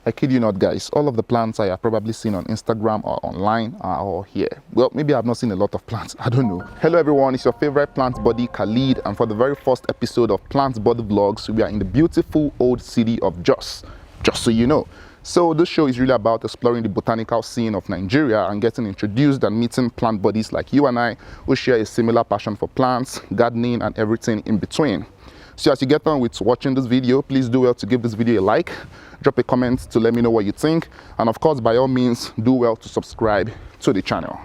I kid you not, guys, all of the plants I have probably seen on Instagram or online are all here. Well, maybe I've not seen a lot of plants, I don't know. Hello everyone, it's your favorite plant body, Khalid, and for the very first episode of Plant Body Vlogs, we are in the beautiful old city of Jos, just so you know. So this show is really about exploring the botanical scene of Nigeria and getting introduced and meeting plant bodies like you and I who share a similar passion for plants, gardening, and everything in between. So as you get on with watching this video, please do well to give this video a like, drop a comment to let me know what you think, and of course, by all means, do well to subscribe to the channel.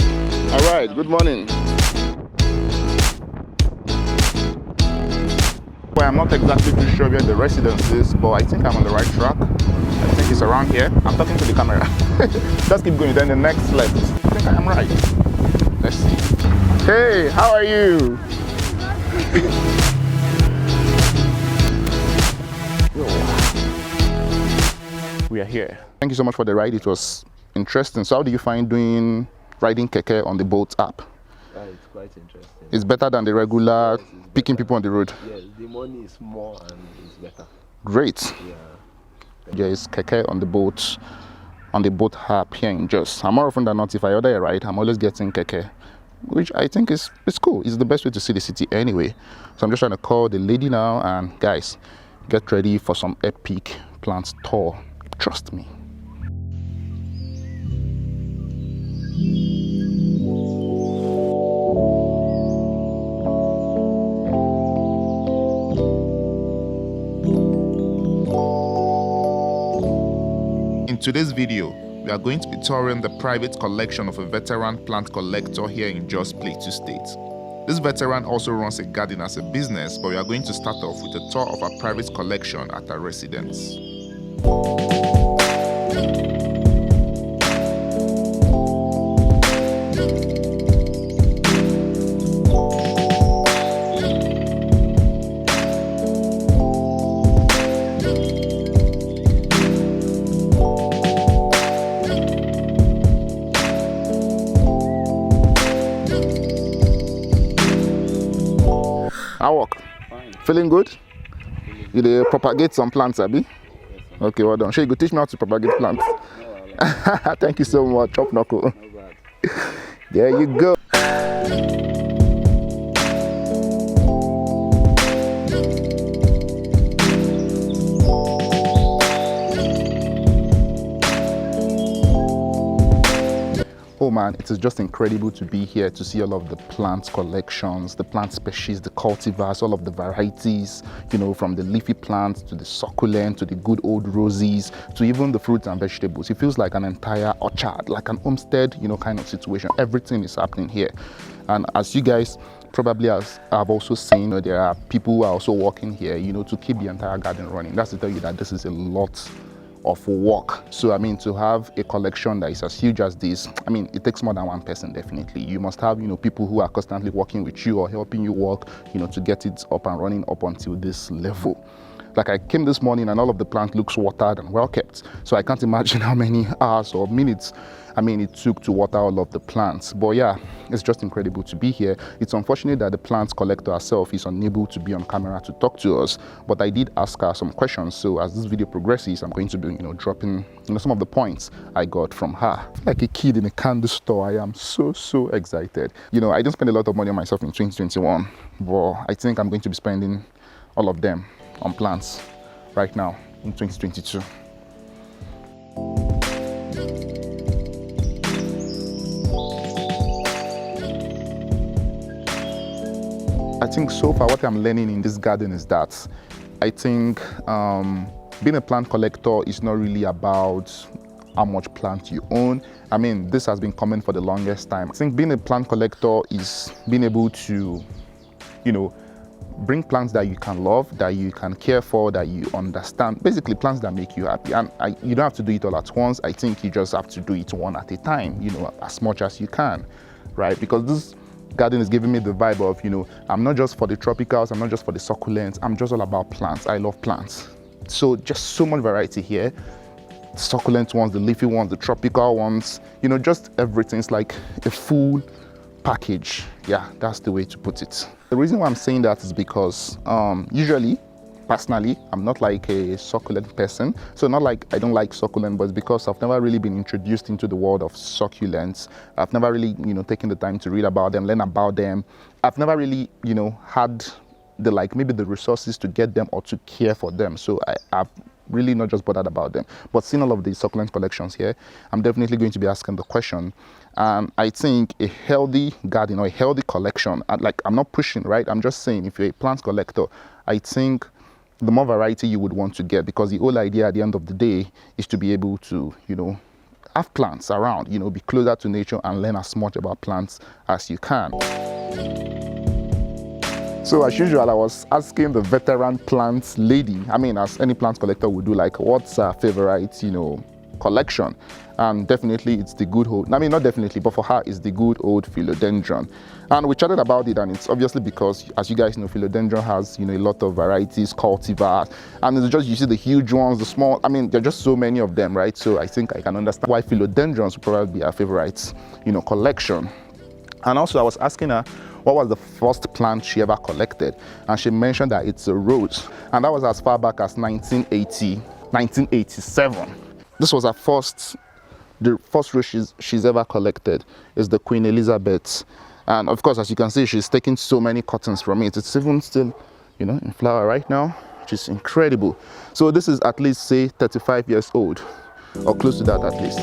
All right, good morning. Well, I'm not exactly too sure where the residence is, but I think I'm on the right track. I think it's around here. I'm talking to the camera. Just keep going, then the next left. I think I am right. Let's see. Hey, how are you? We are here. Thank you so much for the ride. It was interesting. So how do you find riding keke on the boat app? It's quite interesting. It's better than the regular picking people on the road. Yes, the money is more and it's better. Great. Yeah. There is keke on the boat app here in Jos. And more often than not, if I order a ride, I'm always getting keke, which I think is cool. It's the best way to see the city anyway. So I'm just trying to call the lady now, and guys, get ready for some epic plant tour. Trust me. In today's video, we are going to be touring the private collection of a veteran plant collector here in Jos Plateau State. This veteran also runs a garden as a business, but we are going to start off with a tour of our private collection at our residence. How work? Fine. Feeling good? You dey propagate some plants, Abi? Yes, Okay, well done. Sure, you go teach me how to propagate plants. no, Thank you so much. Chop knuckle. no bad. There you go. Oh man, it is just incredible to be here to see all of the plant collections, the plant species, the cultivars, all of the varieties, you know, from the leafy plants to the succulent to the good old roses to even the fruits and vegetables. It feels like an entire orchard, like an homestead, you know, kind of situation. Everything is happening here. And as you guys probably have also seen, you know, there are people who are also working here, you know, to keep the entire garden running. That's to tell you that this is a lot of work. So I mean, to have a collection that is as huge as this, I mean, it takes more than one person. Definitely you must have, you know, people who are constantly working with you or helping you work, you know, to get it up and running up until this level. Like I came this morning and all of the plant looks watered and well kept, so I can't imagine how many hours or minutes I mean it took to water all of the plants. But yeah, it's just incredible to be here. It's unfortunate that the plant collector herself is unable to be on camera to talk to us, but I did ask her some questions. So as this video progresses, I'm going to be, you know, dropping, you know, some of the points I got from her. Like a kid in a candy store, I am so excited. You know, I didn't spend a lot of money on myself in 2021, but I think I'm going to be spending all of them on plants right now in 2022. I think so far what I'm learning in this garden is that I think being a plant collector is not really about how much plant you own. I mean, this has been common for the longest time. I think being a plant collector is being able to, you know, bring plants that you can love, that you can care for, that you understand. Basically, plants that make you happy. And you don't have to do it all at once. I think you just have to do it one at a time, you know, as much as you can, right? Because this garden is giving me the vibe of, you know, I'm not just for the tropicals, I'm not just for the succulents, I'm just all about plants. I love plants. So just so much variety here. Succulent ones, the leafy ones, the tropical ones, you know, just everything. It's like a full package. Yeah, that's the way to put it. The reason why I'm saying that is because usually personally, I'm not like a succulent person. So not like I don't like succulent, but it's because I've never really been introduced into the world of succulents. I've never really, taken the time to read about them, learn about them. I've never really, had the maybe the resources to get them or to care for them. So I've really not just bothered about them. But seeing all of the succulent collections here, I'm definitely going to be asking the question. And I think a healthy garden or a healthy collection, I'm not pushing, right? I'm just saying if you're a plant collector, I think the more variety you would want to get, because the whole idea at the end of the day is to be able to, have plants around, be closer to nature and learn as much about plants as you can. So as usual, I was asking the veteran plant lady, as any plant collector would do, what's her favorite, collection? And definitely it's the good old, not definitely, but for her it's the good old philodendron. And we chatted about it, and it's obviously because, as you guys know, philodendron has, a lot of varieties, cultivars, and it's just, you see the huge ones, the small, there are just so many of them, right? So I think I can understand why philodendrons would probably be her favorite, collection. And also I was asking her, what was the first plant she ever collected? And she mentioned that it's a rose. And that was as far back as 1987. This was her the first rose she's ever collected is the Queen Elizabeth. And of course, as you can see, she's taking so many cuttings from it. It's even still, in flower right now, which is incredible. So this is at least, say, 35 years old, or close to that at least.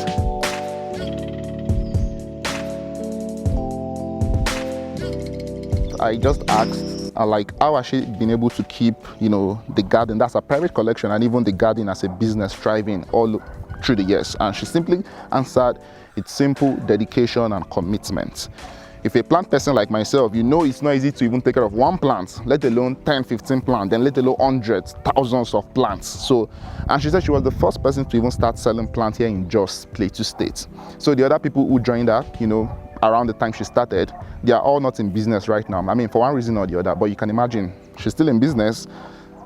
I just asked, how has she been able to keep, the garden, that's a private collection, and even the garden as a business thriving all through the years. And she simply answered, it's simple dedication and commitment. If a plant person like myself, it's not easy to even take care of one plant, let alone 10, 15 plants, then let alone hundreds, thousands of plants. So, and she said she was the first person to even start selling plants here in Jos Plateau State. So the other people who joined her, around the time she started, they are all not in business right now. For one reason or the other, but you can imagine she's still in business,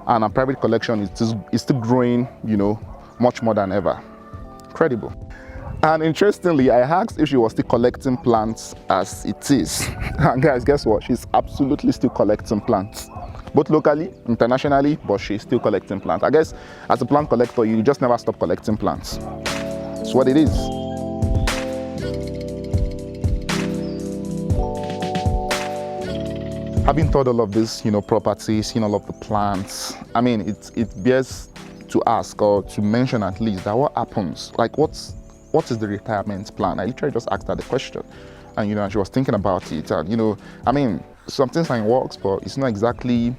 and her private collection is still growing, much more than ever. Incredible. And interestingly, I asked if she was still collecting plants as it is. And guys, guess what? She's absolutely still collecting plants, both locally, internationally, but she's still collecting plants. I guess as a plant collector, you just never stop collecting plants. It's what it is. Having thought all of this, properties, seen all of the plants, it bears to ask or to mention at least that what happens, what is the retirement plan? I literally just asked her the question, and she was thinking about it, and some things are in works, but it's not exactly,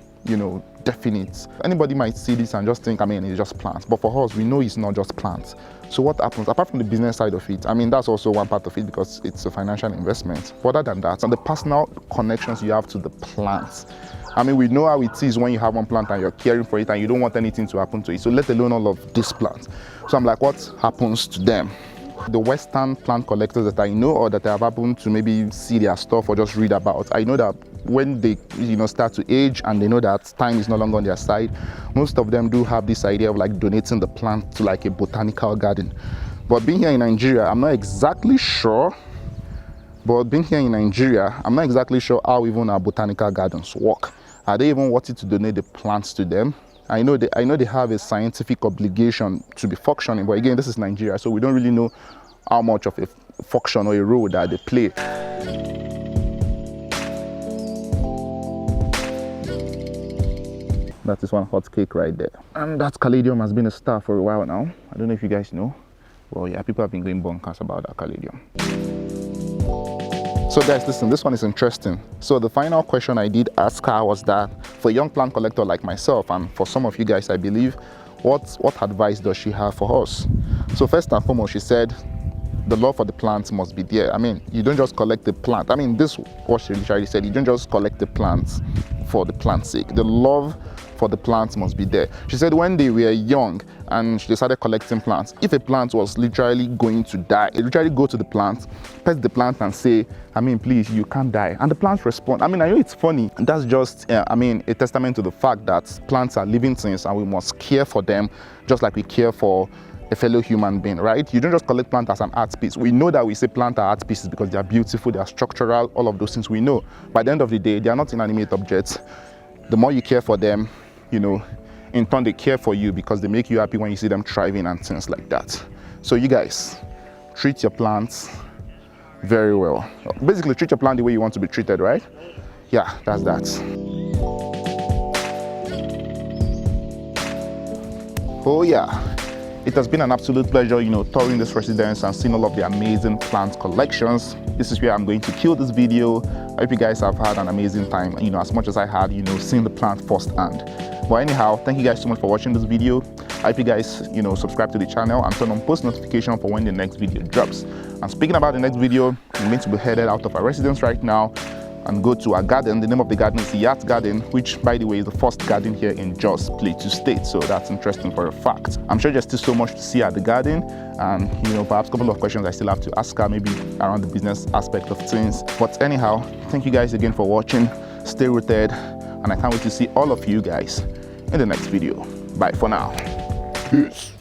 definite. Anybody might see this and just think, it's just plants, but for us, we know it's not just plants. So what happens, apart from the business side of it, that's also one part of it because it's a financial investment. But other than that, and the personal connections you have to the plants. We know how it is when you have one plant and you're caring for it and you don't want anything to happen to it. So let alone all of these plants. So I'm like, what happens to them? The Western plant collectors that I know, or that I have happened to maybe see their stuff or just read about, I know that when they start to age and they know that time is no longer on their side, most of them do have this idea of donating the plant to a botanical garden. But being here in Nigeria, I'm not exactly sure how even our botanical gardens work. Are they even wanting to donate the plants to them? I know they have a scientific obligation to be functioning, but again, this is Nigeria, so we don't really know how much of a function or a role that they play. That is one hot cake right there. And that caladium has been a star for a while now. I don't know if you guys know. Well, yeah, people have been going bonkers about that caladium. So guys, listen, this one is interesting. So the final question I did ask her was that for a young plant collector like myself, and for some of you guys, I believe, what advice does she have for us? So first and foremost, she said, the love for the plants must be there. You don't just collect the plant. This is what she literally said. You don't just collect the plants for the plant's sake. The love for the plants must be there. She said when they were young and they started collecting plants, if a plant was literally going to die, they literally go to the plant, pet the plant and say, please, you can't die. And the plants respond. I know it's funny. That's just, a testament to the fact that plants are living things and we must care for them just like we care for a fellow human being, right? You don't just collect plant as an art piece. We know that we say plant are art pieces because they are beautiful, they are structural, all of those things we know. By the end of the day, they are not inanimate objects. The more you care for them, in turn they care for you because they make you happy when you see them thriving and things like that. So you guys, treat your plants very well. Basically, treat your plant the way you want to be treated, right? Yeah, that's that. Oh yeah, it has been an absolute pleasure, touring this residence and seeing all of the amazing plant collections. This is where I'm going to kill this video. I hope you guys have had an amazing time, as much as I had, seeing the plant firsthand. But anyhow, thank you guys so much for watching this video. I hope you guys, subscribe to the channel and turn on post notification for when the next video drops. And speaking about the next video, I'm going to be headed out of our residence right now and go to our garden. The name of the garden is Yacht Garden, which, by the way, is the first garden here in Jos Plateau State. So that's interesting for a fact. I'm sure there's still so much to see at the garden, and perhaps a couple of questions I still have to ask her, maybe around the business aspect of things. But anyhow, thank you guys again for watching. Stay rooted, and I can't wait to see all of you guys in the next video. Bye for now. Peace.